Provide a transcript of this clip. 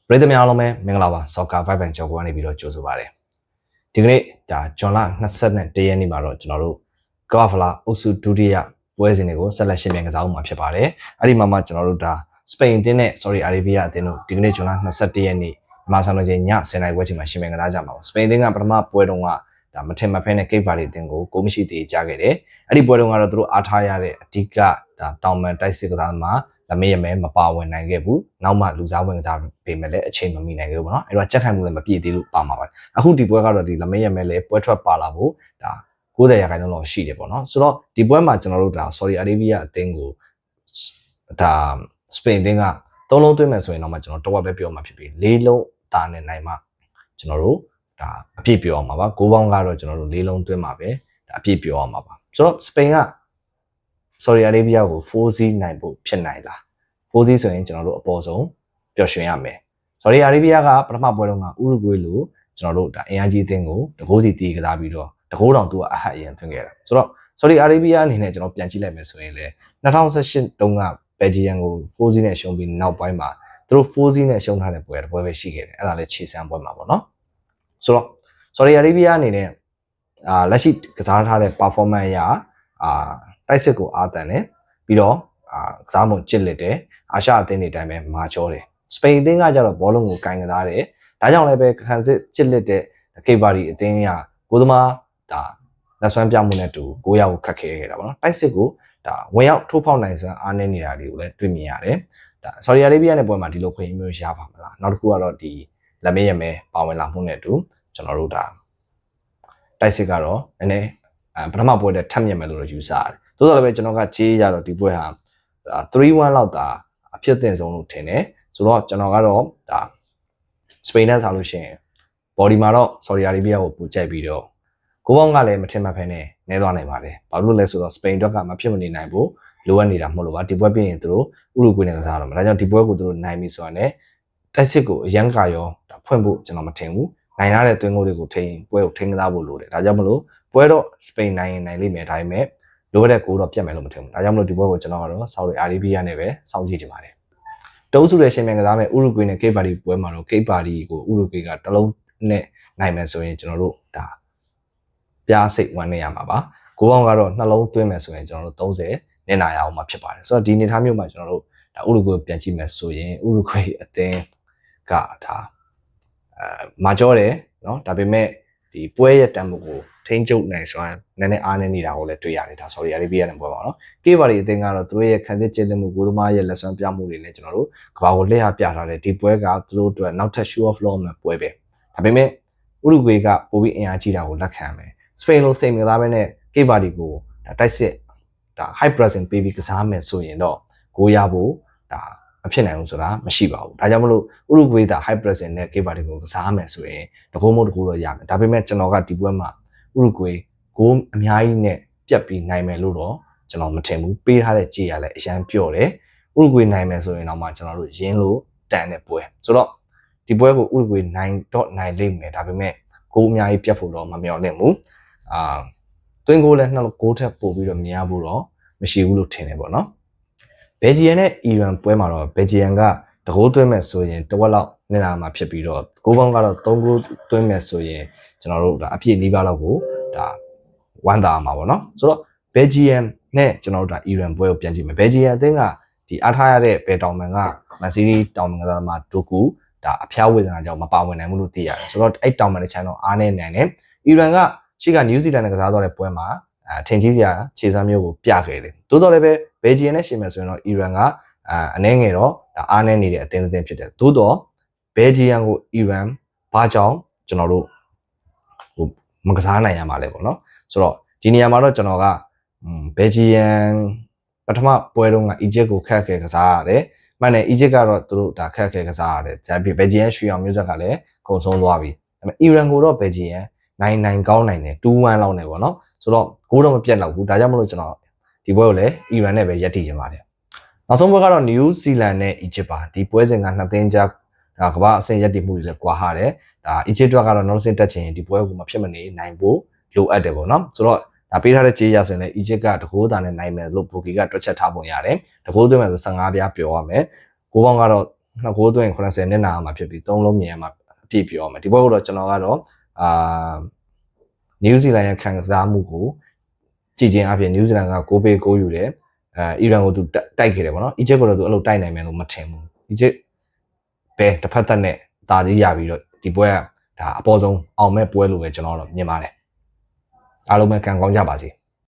ပြည်သူများလုံးပဲမင်္ဂလာပါဆော့ကာ5ဘန်ကြော်ကွာနေပြီးတော့ကြိုဆိုပါတယ်ဒီကနေ့ဒါဇွန်လ21ရက်နေ့မှာတော့ကျွန်တော်တို့ကဘာဖလာအုပ်စုဒုတိယပွဲစဉ်တွေကိုဆက်လက်ရှင်းပြကစားအောင်မှာဖြစ်ပါတယ်အဲ့ဒီမှာမှကျွန်တော်တို့ဒါစပိန်အသင်းနဲ့ Saudi Arabia အသင်းတို့ဒီကနေ့ဇွန်လ21ရက်နေ့မြန်မာစံတော်ချိန်ည10:00နာရီပွဲချိန်မှာရှင်းပြကစားကြမှာပါစပိန်အသင်းကပထမပွဲတုန်းကဒါမထင်မဖဲနဲ့ကိတ်ပါရီအသင်းကိုကိုမရှိသေးကြခဲ့တယ်အဲ့ဒီပွဲတုန်းကတော့သူတို့အားထားရတဲ့အဓိကဒါတောင်ပန်တိုက်စစ်ကစားမှာလမေးရမဲမပါဝင်နိုင်ခဲ့ဘူးနောက်မှလူစားဝင်ကစားပေးမယ်လေအချိန်မမီနိုင်ခဲ့ဘူးပေါ့နော်အဲ့တော့ချက်ခိုင်မှုလည်းမပြည့်သေးလို့ပါမှာပါအခုဒီပွဲကတော့ဒီလမေးရမဲလည်းပွဲထွက်ပါလာဖို့ဒါ90%လောက်ရှိတယ်ပေါ့နော်ဆိုတော့ဒီပွဲမှာကျွန်တော်တို့ဒါ Saudi Arabia အသင်းကိုဒါစပိန်အသင်းက3လုံးသွင်းမယ်ဆိုရင်တော့မှကျွန်တော်တော့ပဲပြောမှာဖြစ်ပြီး4လုံးတာနဲ့နိုင်မှကျွန်တော်တို့ဒါအပြည့်ပြောအောင်ပါပါ9ပေါင်းကတော့ကျွန်တော်တို့4လုံးသွင်းမှာပဲဒါအပြည့်ပြောအောင်ပါပါဆိုတော့စပိန်ကSaudi Arabia ကို4-0နိုင်ဖို့ဖြစ်နိုင်လား4-0ဆိုရင်ကျွန်တော်တို့အပေါ်ဆုံးပျော်ရွှင်ရမယ် Saudi Arabia ကပထမပွဲတုန်းကဥရုဂွေလိုကျွန်တော်တို့ဒါအင်အားကြီးအသင်းကိုတကိုးစီတီးကစားပြီးတော့တကိုးတောင်သူကအဟတ်အရင်သွင်းခဲ့တာဆိုတော့ Saudi Arabia အနေနဲ့ကျွန်တော်ပြန်ကြည့်လိုက်မယ်ဆိုရင်လေ2018တုန်းကဘယ်ဂျီယန်ကို4-0နဲ့ရှုံးပြီးနောက်ပိုင်းမှာသူတို့4-0နဲ့ရှုံးထားတဲ့ပွဲတစ်ပွဲပဲရှိခဲ့တယ်အဲ့ဒါလည်းခြေစမ်းပွဲမှာပေါ့နော်ဆိုတော့ Saudi Arabia အနေနဲ့လက်ရှိကစားထားတဲ့ performance အရတိုက်စစ်ကိုအားတန်တယ်ပြီးတော့ကစားမှုကြစ်လက်တယ်အာရှအသင်းတွေတိုင်းပဲမာချောတယ်စပိန်အသင်းကကြတော့ဘောလုံးကိုကင်ကစားတယ်ဒါကြောင့်လည်းပဲခံစစ်ကြစ်လက်တဲ့ကေဘာရီအသင်းကကိုသမားဒါလက်ဆွမ်းပြမှုနဲ့တူ9ရောက်ခတ်ခဲခဲ့တာပေါ့နော်တိုက်စစ်ကိုဒါဝင်ရောက်ထိုးဖောက်နိုင်စွမ်းအားနည်းနေတာတွေကိုလည်းတွေ့မြင်ရတယ်ဒါ Saudi Arabia နဲ့ပွဲမှာဒီလိုခွင့်မျိုးရပါမလားနောက်တစ်ခုကတော့ဒီလက်မေးရမဲပါဝင်လာမှုနဲ့တူကျွန်တော်တို့ဒါတိုက်စစ်ကတော့နည်းနည်းပထမပွဲတဲ့ထပ်မြင်မယ်လို့ယူဆရတယ်သို့တော်လည်းပဲကျွန်တော်ကကြေးရတော့ဒီပွဲဟာ3-1လောက်သာအဖြစ်အသင့်ဆုံးလို့ထင်တယ်ဆိုတော့ကျွန်တော်ကတော့ဒါစပိန်နဲ့ဆိုလို့ရှိရင် body မှာတော့ Saudi Arabia ကိုပို့ကြိုက်ပြီးတော့ကိုပေါင်းကလည်းမထင်မှတ်ဖဲနဲ့နဲသွားနိုင်ပါတယ်ဘာလို့လဲဆိုတော့စပိန်အတွက်ကမဖြစ်မနေနိုင်ဘူးလိုအပ်နေတာမဟုတ်လို့ပါဒီပွဲပြင်ရင်သူတို့ဥရုဂွေနဲ့ကစားတော့မှာဒါကြောင့်ဒီပွဲကိုသူတို့နိုင်ပြီဆိုတာနဲ့တိုက်စစ်ကိုအရန်ကာရောဒါဖွင့်ဖို့ကျွန်တော်မထင်ဘူးနိုင်ရတဲ့သွင်းကိုတွေကိုထိန်းပွဲကိုထိန်းကစားဖို့လိုတယ်ဒါကြောင့်မလို့ပွဲတော့စပိန်နိုင်လိမ့်မယ်ဒါပေမဲ့လိုတဲ့ကိုတော့ပြတ်မယ်လို့မထင်ဘူးဒါကြောင့်မလို့ဒီပွဲကိုကျွန်တော်ကတော့ Saudi Arabia နဲ့ပဲစောင့်ကြည့်ချင်ပါတယ်တုံးစုတဲ့ရှင်မြန်ကစားမဲ့ဥရုဂွေနဲ့ကိတ်ပါရီပွဲမှာတော့ကိတ်ပါရီကိုဥရုဂွေကတလုံးနဲ့နိုင်မယ်ဆိုရင်ကျွန်တော်တို့ဒါပြားစိတ်ဝမ်းနေရမှာပါကိုပေါင်းကတော့နှလုံးသွင်းမယ်ဆိုရင်ကျွန်တော်တို့30နဲ့နိုင်ရအောင်မှာဖြစ်ပါတယ်ဆိုတော့ဒီနေသားမျိုးမှာကျွန်တော်တို့ဒါဥရုဂွေပြန်ကြည့်မယ်ဆိုရင်ဥရုဂွေအသင်းကဒါမာကျော်တယ်เนาะဒါပေမဲ့ဒီပွဲရဲ့တန်ဖိုးကိုထိန်းချုပ်နိုင်စွမ်းနည်းနည်းအားနည်းနေတာကိုလည်းတွေ့ရတယ်ဒါ Saudi Arabia နဲ့ပွဲပါနော်ကေဘာရီအသင်းကတော့သူတို့ရဲ့ခံစစ်ကျင်းမှုကိုသမားရဲ့လက်စွမ်းပြမှုတွေနဲ့ကျွန်တော်တို့ကဘာကိုလက်ရပြထားတယ်ဒီပွဲကသူတို့အတွက်နောက်ထပ် show off လုပ်မယ့်ပွဲပဲဒါပေမဲ့ဥရုဂွေကပိုပြီးအင်အားကြီးတာကိုလက်ခံမယ်စပိန်လိုစိတ်မသားပဲနဲ့ကေဘာရီကိုဒါတိုက်စစ်ဒါ high pressing ပေးပြီးကစားမယ်ဆိုရင်တော့ကိုရဖို့ဒါမဖြစ်နိုင်ဘူးဆိုတာမရှိပါဘူးဒါကြောင့်မလို့ဥရုဂွေးသာ high pressing နဲ့ကေဘာရီကိုကစားမယ်ဆိုရင်တကူမဟုတ်တကူတော့ရမယ်ဒါပေမဲ့ကျွန်တော်ကဒီပွဲမှာဥရုဂွေးဂိုးအများကြီးနဲ့ပြတ်ပြီးနိုင်မယ်လို့တော့ကျွန်တော်မထင်ဘူးပေးထားတဲ့ကြည်ရလဲအရန်ပြော့တယ်ဥရုဂွေးနိုင်မယ်ဆိုရင်တော့မှကျွန်တော်တို့ရင်းလို့တန်တဲ့ပွဲဆိုတော့ဒီပွဲကိုဥရုဂွေးနိုင်တော့နိုင်လိမ့်မယ်ဒါပေမဲ့ဂိုးအများကြီးပြတ်ဖို့တော့မမျှော်လင့်ဘူးသွင်းဂိုးလည်းနှစ်ဂိုးထက်ပို့ပြီးတော့များဖို့တော့မရှိဘူးလို့ထင်တယ်ပေါ့နော်ဘယ်ဂျီယန်နဲ့အီရန်ပွဲမှာတော့ဘယ်ဂျီယန်ကတကိုးသွင်းမဲ့ဆိုရင်တဝက်လောက်နေလာမှာဖြစ်ပြီးတော့ကိုပေါင်းကတော့3ဂိုးသွင်းမဲ့ဆိုရင်ကျွန်တော်တို့ဒါအပြည့်နီးပါးလောက်ကိုဒါဝမ်းသာမှာပေါ့နော်ဆိုတော့ဘယ်ဂျီယန်နဲ့ကျွန်တော်တို့ဒါအီရန်ပွဲကိုပြန်ကြည့်မယ်ဘယ်ဂျီယန်အသင်းကဒီအားထားရတဲ့ဘယ်တောင်မန်ကမန်စီးတီးတောင်မန်ကစားသမားဒိုကူဒါအဖျားဝေဒနာကြောင့်မပါဝင်နိုင်ဘူးလို့သိရတယ်ဆိုတော့အဲ့တောင်မန်တဲ့ channel အားနေနိုင်တယ်အီရန်ကရှေ့ကနယူးဇီလန်နဲ့ကစားသွားတဲ့ပွဲမှာထင်ကြီးစရာခြေစမ်းမျိုးကိုပြခဲ့တယ်တိုးတော့လည်းပဲဘယ်ဂျီယန်နဲ့ရှင်မယ်ဆိုရင်တော့အီရန်ကအနည်းငယ်တော့ဒါအားနည်းနေတဲ့အသင်းဖြစ်တယ်တိုးတော့ဘယ်ဂျီယန်ကိုအီရန်ဘာကြောင့်ကျွန်တော်တို့ဟိုမကစားနိုင်ရမှာလဲပေါ့နော်ဆိုတော့ဒီနေရာမှာတော့ကျွန်တော်ကဘယ်ဂျီယန်ပထမပွဲတုန်းကအီဂျစ်ကိုခက်ခဲကစားရတယ်မှန်တယ်အီဂျစ်ကတော့သူတို့ဒါခက်ခဲကစားရတယ်ဒါပေမဲ့ဘယ်ဂျီယန်ရွှေအောင်မျိုးဆက်ကလည်းကုန်ဆုံးသွားပြီဒါပေမဲ့အီရန်ကိုတော့ဘယ်ဂျီယန်နိုင်ကောင်းနိုင်တယ်2-1လောက်နေပေါ့နော်ဆိုတော့ဂိုးတော့မပြတ်တော့ဘူးဒါကြောင့်မလို့ကျွန်တော်ဒီပွဲကိုလည်းအီရန်နဲ့ပဲရပ်တည်ခြင်းပါတယ်နောက်ဆုံးပွဲကတော့နယူးဇီလန်နဲ့အီဂျစ်ပါဒီပွဲစဉ်ကနှစ်သင်းကြားဒါကမ္ဘာအဆင့်ရပ်တည်မှုတွေလည်းကွာဟတယ်ဒါအီဂျစ်ကတော့နောက်ဆင့်တက်ချင်ဒီပွဲကိုမဖြစ်မနေနိုင်ဖို့လိုအပ်တယ်ပေါ့နော်ဆိုတော့ဒါပေးထားတဲ့ကြေးရဆိုရင်လည်းအီဂျစ်ကတကိုးသားနဲ့နိုင်မယ်လို့ဘူကီကတွက်ချက်ထားပုံရတယ်တကိုးသွင်းမယ်ဆို15ပြားပျော်ရမယ်ကိုပေါင်းကတော့ နှစ်ကိုးသွင်း80နှစ်နာမှာဖြစ်ပြီး3လုံးမြင်ရမှာအပြည့်ပြောမှာဒီပွဲကတော့ကျွန်တော်ကတော့နယူးဇီလန်ရဲ့ခံစားမှုကိုကြည်ချင်းအပြင်နယူးဇီလန်က6ပေး6ယူတယ်အီရန်ကိုသူတိုက်ခဲ့တယ်ပေါ့နော်အီဂျစ်ကတော့သူအဲ့လိုတိုက်နိုင်မယ်လို့မထင်ဘူးအီဂျစ်ပဲတစ်ဖက်သက်နဲ့တာကြီးရပြီးတော့ဒီပွဲကဒါအပေါ်ဆုံးအောင်မဲ့ပွဲလို့ပဲကျွန်တော်တော့မြင်ပါတယ်အားလုံးပဲကံကောင်းကြပါစေ